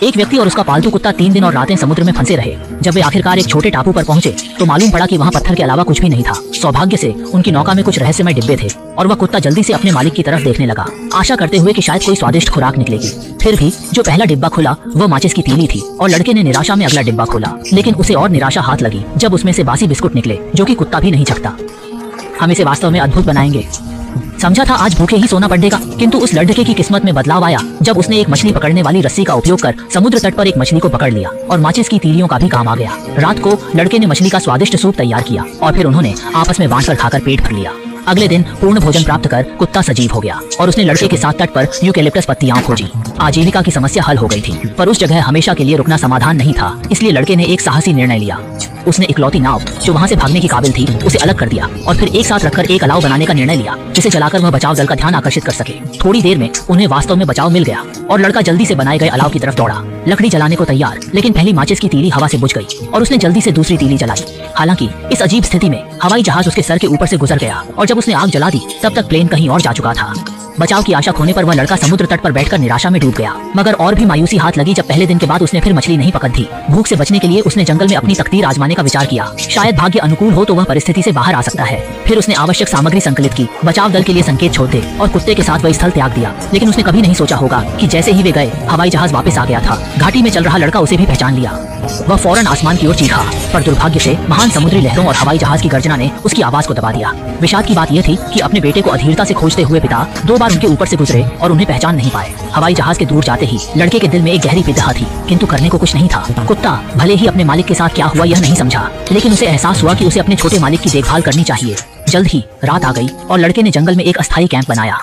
एक व्यक्ति और उसका पालतू कुत्ता 3 दिन और रातें समुद्र में फंसे रहे। जब वे आखिरकार एक छोटे टापू पर पहुंचे तो मालूम पड़ा कि वहां पत्थर के अलावा कुछ भी नहीं था। सौभाग्य से उनकी नौका में कुछ रहस्यमय डिब्बे थे और वह कुत्ता जल्दी से अपने मालिक की तरफ देखने लगा, आशा करते हुए कि शायद कोई स्वादिष्ट खुराक निकलेगी। फिर भी जो पहला डिब्बा खुला वह माचिस की तीली थी और लड़के ने निराशा में अगला डिब्बा खोला, लेकिन उसे और निराशा हाथ लगी जब उसमें से बासी बिस्कुट निकले जो कि कुत्ता भी नहीं चखता। हम इसे वास्तव में अद्भुत बनाएंगे। समझा था आज भूखे ही सोना पड़ेगा, किंतु उस लड़के की किस्मत में बदलाव आया जब उसने एक मछली पकड़ने वाली रस्सी का उपयोग कर समुद्र तट पर एक मछली को पकड़ लिया और माचिस की तीलियों का भी काम आ गया। रात को लड़के ने मछली का स्वादिष्ट सूप तैयार किया और फिर उन्होंने आपस में बांटकर खाकर पेट भर लिया। अगले दिन पूर्ण भोजन प्राप्त कर कुत्ता सजीव हो गया और उसने लड़के के साथ तट पर यूकेलिप्टस पत्तियां खोजी। आजीविका की समस्या हल हो गई थी, पर उस जगह हमेशा के लिए रुकना समाधान नहीं था। इसलिए लड़के ने एक साहसी निर्णय लिया। उसने इकलौती नाव जो वहां से भागने की काबिल थी उसे अलग कर दिया और फिर एक साथ रखकर एक अलाव बनाने का निर्णय लिया जिसे चलाकर वह बचाव दल का ध्यान आकर्षित कर सके। थोड़ी देर में उन्हें वास्तव में बचाव मिल गया और लड़का जल्दी से बनाए गए अलाव की तरफ दौड़ा, लकड़ी जलाने को तैयार। लेकिन पहली माचिस की तीली हवा से बुझ गई और उसने जल्दी से दूसरी तीली जलाई। हालांकि इस अजीब स्थिति में हवाई जहाज उसके सर के ऊपर से गुजर गया और जब उसने आग जला दी तब तक प्लेन कहीं और जा चुका था। बचाव की आशा खोने पर वह लड़का समुद्र तट पर बैठकर निराशा में डूब गया। मगर और भी मायूसी हाथ लगी जब पहले दिन के बाद उसने फिर मछली नहीं पकड़ थी। भूख से बचने के लिए उसने जंगल में अपनी तकदीर आजमाने का विचार किया। शायद भाग्य अनुकूल हो तो वह परिस्थिति से बाहर आ सकता है। फिर उसने आवश्यक सामग्री संकलित की, बचाव दल के लिए संकेत छोड़ दे और कुत्ते के साथ वह स्थल त्याग दिया। लेकिन उसने कभी नहीं सोचा होगा कि जैसे ही वे गए हवाई जहाज वापस आ गया था। घाटी में चल रहा लड़का उसे भी पहचान लिया। वह फौरन आसमान की ओर चीखा, पर दुर्भाग्य से महान समुद्री लहरों और हवाई जहाज की गर्जना ने उसकी आवाज को दबा दिया। विषाद की बात यह थी कि अपने बेटे को अधीरता से खोजते हुए पिता 2 बार उनके ऊपर से गुजरे और उन्हें पहचान नहीं पाए। हवाई जहाज के दूर जाते ही लड़के के दिल में एक गहरी विद्या थी, किंतु करने को कुछ नहीं था। कुत्ता भले ही अपने मालिक के साथ क्या हुआ यह नहीं समझा, लेकिन उसे एहसास हुआ कि उसे अपने छोटे मालिक की देखभाल करनी चाहिए। जल्द ही रात आ गई और लड़के ने जंगल में एक अस्थायी कैंप बनाया।